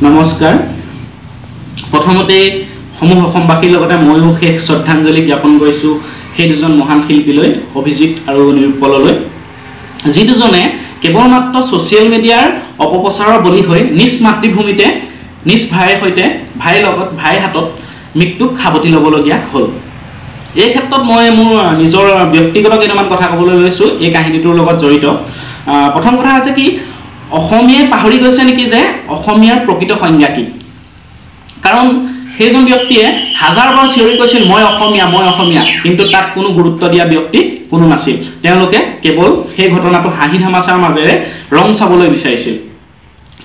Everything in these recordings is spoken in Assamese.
নমস্কাৰ। প্ৰথমতে সমূহ অসমবাসীৰ লগতে ময়ো শেষ শ্ৰদ্ধাঞ্জলি জ্ঞাপন কৰিছোঁ সেই দুজন মহান শিল্পীলৈ, অভিজিত আৰু নিৰুপললৈ, যি দুজনে কেৱল মাত্ৰ ছ'চিয়েল মিডিয়াৰ অপপ্ৰচাৰৰ বলি হৈ নিজ মাতৃভূমিতে নিজ ভাইৰ সৈতে ভাইৰ হাতত মৃত্যুক সাৱটি ল'বলগীয়া হ'ল। এই ক্ষেত্ৰত মই মোৰ নিজৰ ব্যক্তিগত কেইটামান কথা ক'বলৈ লৈছোঁ এই কাহিনীটোৰ লগত জড়িত। প্ৰথম কথা হৈছে কি, অসমীয়াই পাহৰি গৈছে নেকি যে অসমীয়াৰ প্ৰকৃত সংজ্ঞা কি। কাৰণ সেইজন ব্যক্তিয়ে হাজাৰবাৰ চিঞৰি কৈছিল মই অসমীয়া, কিন্তু তাত কোনো গুৰুত্ব দিয়া ব্যক্তি কোনো নাছিল। তেওঁলোকে কেৱল সেই ঘটনাটো হাঁহি ধেমাচাৰ মাজেৰে ৰং চাবলৈ বিচাৰিছিল।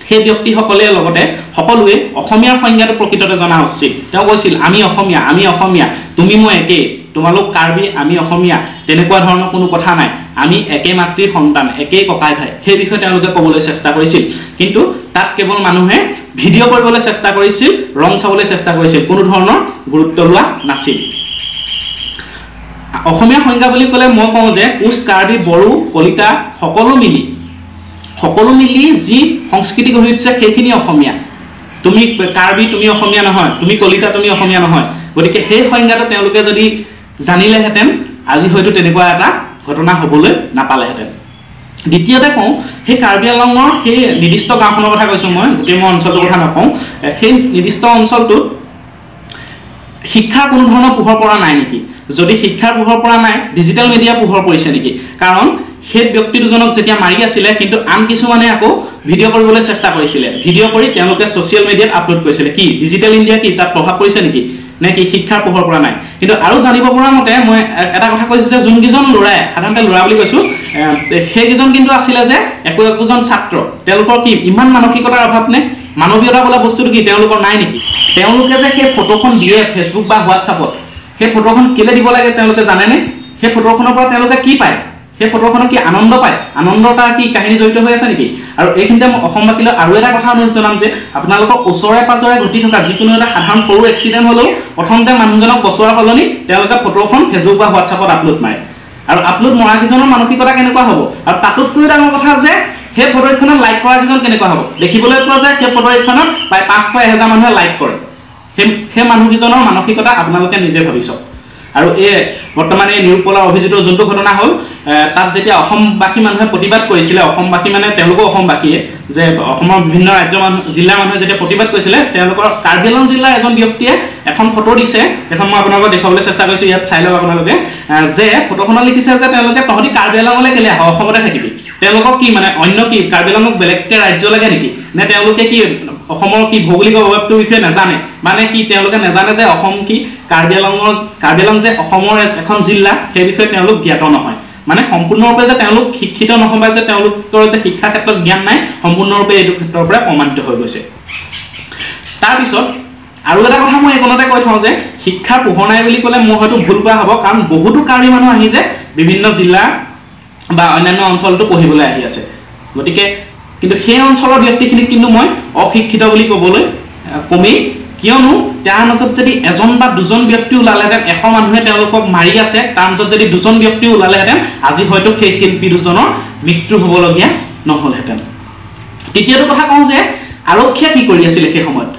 সেই ব্যক্তিসকলে লগতে সকলোৱে অসমীয়াৰ সংজ্ঞাটো প্ৰকৃততে জনা উচিত। তেওঁ কৈছিল আমি অসমীয়া, তুমি মই একেই, তোমালোক কাৰ্বি আমি অসমীয়া, তেনেকুৱা ধৰণৰ কোনো কথা নাই, আমি একে মাতৃৰ সন্তান, একেই ককাই ভাই। সেই বিষয়ে তেওঁলোকে ক'বলৈ চেষ্টা কৰিছিল, কিন্তু তাত কেৱল মানুহে ভিডিঅ' কৰিবলৈ চেষ্টা কৰিছিল, ৰং চাবলৈ চেষ্টা কৰিছিল, কোনো ধৰণৰ গুৰুত্ব লোৱা নাছিল। অসমীয়া সংজ্ঞা বুলি ক'লে মই কওঁ যে কোচ, কাৰ্বি, বড়ো, কলিতা সকলো মিলি যি সংস্কৃতি গঢ়ি উঠিছে সেইখিনি অসমীয়া। তুমি কাৰ্বি তুমি অসমীয়া নহয়, তুমি কলিতা তুমি অসমীয়া নহয়। গতিকে সেই সংজ্ঞাটো তেওঁলোকে যদি জানিলেহেঁতেন আজি হয়তো তেনেকুৱা এটা ঘটনা হ'বলৈ নাপালেহেঁতেন। দ্বিতীয়তে কওঁ, সেই কাৰ্বি আংলঙৰ সেই নিৰ্দিষ্ট গাঁওখনৰ কথা কৈছোঁ, মই গোটেই অঞ্চলটোৰ কথা নকওঁ। সেই নিৰ্দিষ্ট অঞ্চলটোত শিক্ষাৰ কোনো ধৰণৰ পোহৰ পৰা নাই নেকি? যদি শিক্ষাৰ পোহৰ পৰা নাই, ডিজিটেল মিডিয়া পোহৰ পৰিছে নেকি? কাৰণ সেই ব্যক্তি দুজনক যেতিয়া মাৰি আছিলে, কিন্তু আন কিছুমানে আকৌ ভিডিঅ' কৰিবলৈ চেষ্টা কৰিছিলে, ভিডিঅ' কৰি তেওঁলোকে ছ'চিয়েল মিডিয়াত আপলোড কৰিছিলে। কি ডিজিটেল ইণ্ডিয়া কি তাত প্ৰভাৱ পৰিছে নেকি, নে কি শিক্ষাৰ পোহৰ পৰা নাই? কিন্তু আৰু জানিব পৰা মতে মই এটা কথা কৈছোঁ যে যোনকেইজন ল'ৰাই, সাধাৰণতে ল'ৰা বুলি কৈছোঁ, সেইকেইজন কিন্তু আছিলে যে একোজন ছাত্ৰ। তেওঁলোকৰ কি ইমান মানসিকতাৰ অভাৱ নে? মানৱীয়তা বোলা বস্তুটো কি তেওঁলোকৰ নাই নেকি? তেওঁলোকে যে সেই ফটোখন দিয়ে ফেচবুক বা হোৱাটছআপত, সেই ফটোখন কেলে দিব লাগে তেওঁলোকে জানেনে? সেই ফটোখনৰ পৰা তেওঁলোকে কি পায়? সেই ফটোখনত কি আনন্দ পায়? আনন্দৰ তাৰ কি কাহিনী জড়িত হৈ আছে নেকি? আৰু এইখিনিতে মই অসমবাসীলৈ আৰু এটা কথা অনুৰোধ জনাম যে আপোনালোকৰ ওচৰে পাজৰে ঘটি থকা যিকোনো এটা সাধাৰণ সৰু এক্সিডেণ্ট হ'লেও প্ৰথমতে মানুহজনক বচোৱাৰ সলনি তেওঁলোকে ফটোখন ফেচবুক বা হোৱাটছআপত আপলোড মাৰে। আৰু আপলোড মৰা কেইজনৰ মানসিকতা কেনেকুৱা হ'ব? আৰু তাতোতকৈ ডাঙৰ কথা যে সেই ফটোখনত লাইক কৰা কেইজন কেনেকুৱা হ'ব? দেখিবলৈ পোৱা যায় সেই ফটোখনত প্ৰায় 500-1000 মানুহে লাইক কৰে। সেই মানুহকেইজনৰ মানসিকতা আপোনালোকে নিজে ভাবি চাওক। আৰু বৰ্তমান এই নিৰুপলাৰ অভিজিতৰ যোনটো ঘটনা হ'ল, তাত যেতিয়া অসমবাসী মানুহে প্ৰতিবাদ কৰিছিলে, অসমবাসী মানে তেওঁলোকো অসমবাসীয়ে, যে অসমৰ বিভিন্ন জিলাৰ মানুহে যেতিয়া প্ৰতিবাদ কৰিছিলে, তেওঁলোকৰ কাৰ্বি আংলং জিলাৰ এজন ব্যক্তিয়ে এখন ফটো দিছে, এখন মই আপোনালোকক দেখুৱাবলৈ চেষ্টা কৰিছোঁ, ইয়াত চাই লওক আপোনালোকে, যে ফটোখনত লিখিছে যে তেওঁলোকে তহঁতি কাৰ্বি আংলঙলৈ কেলে আহ, অসমতে থাকিবি। তেওঁলোকক কি মানে অন্য কি কাৰ্বি আংলঙক বেলেগকে ৰাজ্য লাগে নেকি? নে তেওঁলোকে কি অসমৰ কি ভৌগোলিক অৱয়ৱটোৰ বিষয়ে নাজানে? মানে কি তেওঁলোকে নাজানে যে অসম কি কাৰ্বি আংলং যে অসমৰ এখন জিলা, সেই বিষয়ে তেওঁলোক জ্ঞাত নহয়। মানে সম্পূৰ্ণৰূপে যে তেওঁলোক শিক্ষিত নহয় বা যে তেওঁলোকৰ যে শিক্ষাৰ ক্ষেত্ৰত জ্ঞান নাই, সম্পূৰ্ণৰূপে এইটো ক্ষেত্ৰৰ পৰা প্ৰমাণিত হৈ গৈছে। তাৰপিছত আৰু এটা কথা মই এইকণতে কৈ থওঁ যে শিক্ষাৰ পোহৰ নাই বুলি ক'লে মোৰ হয়তো ভুল কোৱা হ'ব, কাৰণ বহুতো কাৰ্বি মানুহ আহি যে বিভিন্ন জিলা বা অন্যান্য অঞ্চলতো পঢ়িবলৈ আহি আছে। গতিকে কিন্তু সেই অঞ্চলৰ ব্যক্তিখিনিক কিন্তু মই অশিক্ষিত বুলি ক'বলৈ কমেই, কিয়নো তাৰ মাজত যদি এজন বা দুজন ব্যক্তি ওলালেহেঁতেন, 100 মানুহে তেওঁলোকক মাৰি আছে, তাৰ মাজত যদি দুজন ব্যক্তি ওলালেহেঁতেন আজি হয়তো সেই শিল্পী দুজনৰ মৃত্যু হ'বলগীয়া নহ'লহেঁতেন। তৃতীয়টো কথা কওঁ যে আৰক্ষীয়ে কি কৰি আছিলে সেই সময়ত।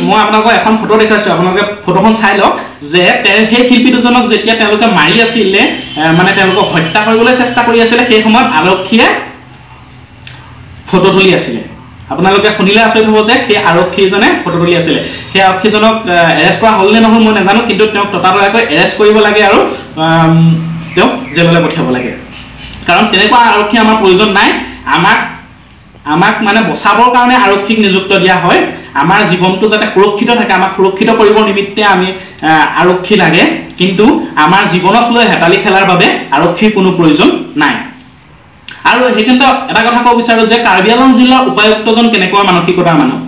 মই আপোনালোকক এখন ফটো দেখুৱাইছোঁ, আপোনালোকে ফটোখন চাই লওক যে সেই শিল্পী দুজনক যেতিয়া তেওঁলোকে মাৰি আছিলে, মানে তেওঁলোকক হত্যা কৰিবলৈ চেষ্টা কৰি আছিলে, সেই সময়ত আৰক্ষীয়ে ফটো তুলি আছিলে। আপোনালোকে শুনিলে আচৰিত হ'ব যে সেই আৰক্ষীজনে ফটো তুলি আছিলে। সেই আৰক্ষীজনক এৰেষ্ট কৰা হ'ল নে নহ'ল মই নাজানো, কিন্তু তেওঁক ততাতৈয়াকৈ এৰেষ্ট কৰিব লাগে আৰু তেওঁক জেললৈ পঠিয়াব লাগে। কাৰণ তেনেকুৱা আৰক্ষী আমাৰ প্ৰয়োজন নাই। আমাক মানে বচাবৰ কাৰণে আৰক্ষীক নিযুক্ত দিয়া হয়। আমাৰ জীৱনটো যাতে সুৰক্ষিত থাকে, আমাক সুৰক্ষিত কৰিবৰ নিমিত্তে আমি আৰক্ষী লাগে, কিন্তু আমাৰ জীৱনক লৈ হেতালি খেলাৰ বাবে আৰক্ষীৰ কোনো প্ৰয়োজন নাই। আৰু সেইকাৰণে এটা কথা ক'ব বিচাৰোঁ যে কাৰ্বি আংলং জিলাৰ উপায়ুক্তজন কেনেকুৱা মানসিকতাৰ মানুহ।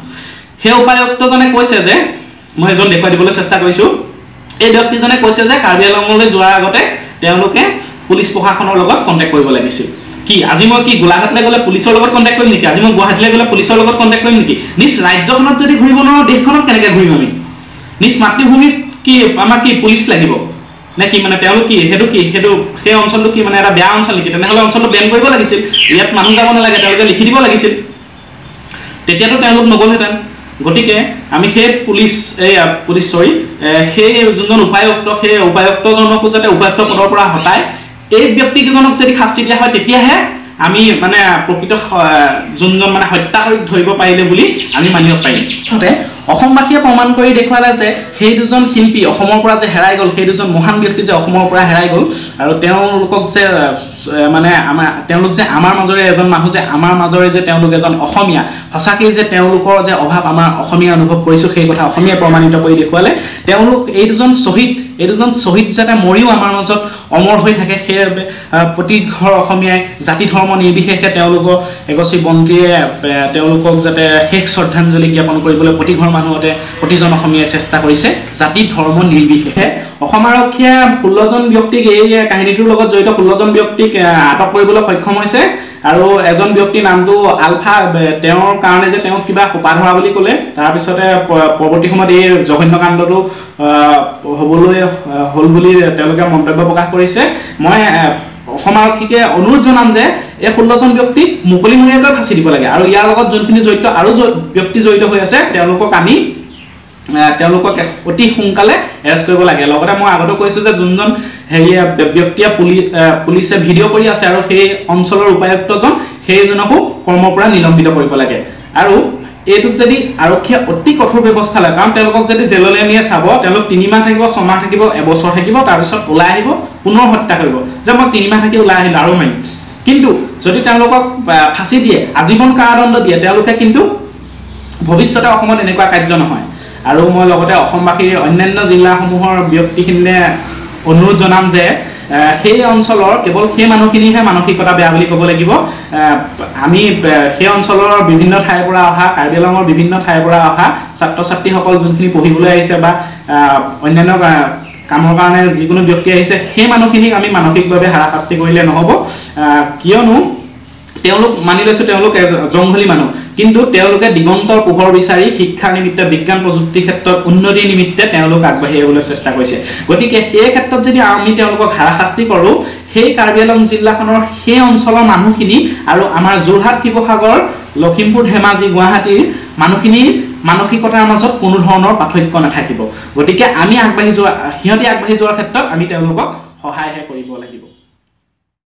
সেই উপায়ুক্তজনে কৈছে যে, মই এজন দেখুৱাই দিবলৈ চেষ্টা কৰিছোঁ, এই ব্যক্তিজনে কৈছে যে কাৰ্বি আংলঙলৈ যোৱাৰ আগতে তেওঁলোকে পুলিচ প্ৰশাসনৰ লগত কণ্টেক্ট কৰিব লাগিছিল। কি আজি মই কি গোলাঘাটলৈ গ'লে পুলিচৰ লগত কণ্টেক্ট কৰিম নেকি? আজি মই গুৱাহাটীলৈ গ'লে পুলিচৰ লগত কণ্টেক্ট কৰিম নেকি? নিজ ৰাজ্যখনত যদি ঘূৰিব নোৱাৰোঁ, দেশখনত কেনেকৈ ঘূৰিম আমি? নিজ মাতৃভূমিত কি আমাক কি পুলিচ লাগিব নে কি? মানে তেওঁলোক কি সেইটো সেই অঞ্চলটো কি মানে এটা বেয়া অঞ্চল নেকি? তেনেহ'লে অঞ্চলটো বেন কৰিব লাগিছিল, ইয়াত মানুহ যাব নালাগে, তেওঁলোকে লিখি দিব লাগিছিল। তেতিয়াতো তেওঁলোক নগ'লহেঁতেন। গতিকে আমি সেই পুলিচ সেই যোনজন উপায়ুক্ত সেই উপায়ুক্তজনকো যাতে উপায়ুক্ত পদৰ পৰা হটাই এই ব্যক্তিকেইজনক যদি শাস্তি দিয়া হয় তেতিয়াহে আমি মানে প্ৰকৃত যোনজন মানে হত্যা কৰি ধৰিব পাৰিলে বুলি আমি মানিব পাৰিম। অসমবাসীয়ে প্ৰমাণ কৰি দেখুৱালে যে সেই দুজন শিল্পী অসমৰ পৰা যে হেৰাই গ'ল, সেই দুজন মহান ব্যক্তি যে অসমৰ পৰা হেৰাই গ'ল, আৰু তেওঁলোকক যে মানে তেওঁলোক যে আমাৰ মাজৰে এজন মানুহ, যে আমাৰ মাজৰে যে তেওঁলোক এজন অসমীয়া, সঁচাকেই যে তেওঁলোকৰ যে অভাৱ আমাৰ অসমীয়া অনুভৱ কৰিছোঁ সেই কথা অসমীয়াই প্ৰমাণিত কৰি দেখুৱালে। তেওঁলোক এই দুজন শ্বহীদ যাতে মৰিও আমাৰ মাজত অমৰ হৈ থাকে, সেইবাবে প্ৰতি ঘৰ অসমীয়াই জাতি ধৰ্ম নিৰ্বিশেষে তেওঁলোকক এগছি বন্তিৰে তেওঁলোকক যাতে শেষ শ্ৰদ্ধাঞ্জলি জ্ঞাপন কৰিবলৈ প্ৰতি ঘৰ মানুহতে প্ৰতিজন অসমীয়াই চেষ্টা কৰিছে জাতি ধৰ্ম নিৰ্বিশেষে। অসম আৰক্ষীয়ে 16জন ব্যক্তিক এই কাহিনীটোৰ লগত জড়িত 16জন ব্যক্তিক আটক কৰিবলৈ সক্ষম হৈছে, আৰু এজন ব্যক্তিৰ নামটো আলফা, তেওঁৰ কাৰণে যে তেওঁক কিবা সোপা ধৰা বুলি ক'লে, তাৰপিছতে পৰৱৰ্তী সময়ত এই জঘন্য কাণ্ডটো হ'বলৈ হ'ল বুলি তেওঁলোকে মন্তব্য প্ৰকাশ কৰিছে। মই অসম আৰক্ষীকে অনুৰোধ জনাম যে এই 16জন ব্যক্তিক মুকলিমূৰীয়াকৈ ফাঁচি দিব লাগে, আৰু ইয়াৰ লগত যোনখিনি জড়িত আৰু ব্যক্তি জড়িত হৈ আছে তেওঁলোকক অতি সোনকালে এৰেষ্ট কৰিব লাগে। লগতে মই আগতে কৈছোঁ যে যোনজন ব্যক্তিয়ে পুলিচে ভিডিঅ' কৰি আছে আৰু সেই অঞ্চলৰ উপায়ুক্তজন, সেইজনকো কৰ্মৰ পৰা নিলম্বিত কৰিব লাগে। আৰু এইটোত যদি আৰক্ষীয়ে অতি কঠোৰ ব্যৱস্থা লয়, কাৰণ তেওঁলোকক যদি জেললৈ নিয়ে চাব, তেওঁলোক 3 মাহ থাকিব, 6 মাহ থাকিব, এবছৰ থাকিব, তাৰপিছত ওলাই আহিব, পুনৰ হত্যা কৰিব যে মই 3 মাহ থাকি ওলাই আহিলোঁ আৰু মাৰিম। কিন্তু যদি তেওঁলোকক ফাঁচি দিয়ে, আজীৱন কাৰাদণ্ড দিয়ে, তেওঁলোকে কিন্তু ভৱিষ্যতে অসমত এনেকুৱা কাৰ্য নহয়। আৰু মই লগতে অসমবাসীৰ অন্যান্য জিলাসমূহৰ ব্যক্তিখিনিয়ে অনুৰোধ জনাম যে সেই অঞ্চলৰ কেৱল সেই মানুহখিনিহে মানসিকতা বেয়া বুলি ক'ব লাগিব। আমি সেই অঞ্চলৰ বিভিন্ন ঠাইৰ পৰা অহা, কাৰ্বি আংলঙৰ বিভিন্ন ঠাইৰ পৰা অহা ছাত্ৰ ছাত্ৰীসকল যোনখিনি পঢ়িবলৈ আহিছে বা অন্যান্য কামৰ কাৰণে যিকোনো ব্যক্তি আহিছে, সেই মানুহখিনিক আমি মানসিকভাৱে হাৰাশাস্তি কৰিলে নহ'ব। কিয়নো তেওঁলোক মানি লৈছোঁ তেওঁলোক জংঘলী মানুহ, কিন্তু তেওঁলোকে দিগন্তৰ পোহৰ বিচাৰি শিক্ষাৰ নিমিত্তে, বিজ্ঞান প্ৰযুক্তিৰ ক্ষেত্ৰত উন্নতিৰ নিমিত্তে তেওঁলোক আগবাঢ়ি আহিবলৈ চেষ্টা কৰিছে। গতিকে সেই ক্ষেত্ৰত যদি আমি তেওঁলোকক হাৰাশাস্তি কৰোঁ, সেই কাৰ্বি আংলং জিলাখনৰ সেই অঞ্চলৰ মানুহখিনি আৰু আমাৰ যোৰহাট, শিৱসাগৰ, লখিমপুৰ, ধেমাজি, গুৱাহাটীৰ মানুহখিনিৰ মানসিকতাৰ মাজত কোনো ধৰণৰ পাৰ্থক্য নাথাকিব। গতিকে সিহঁতি আগবাঢ়ি যোৱাৰ ক্ষেত্ৰত আমি তেওঁলোকক সহায়হে কৰিব লাগিব।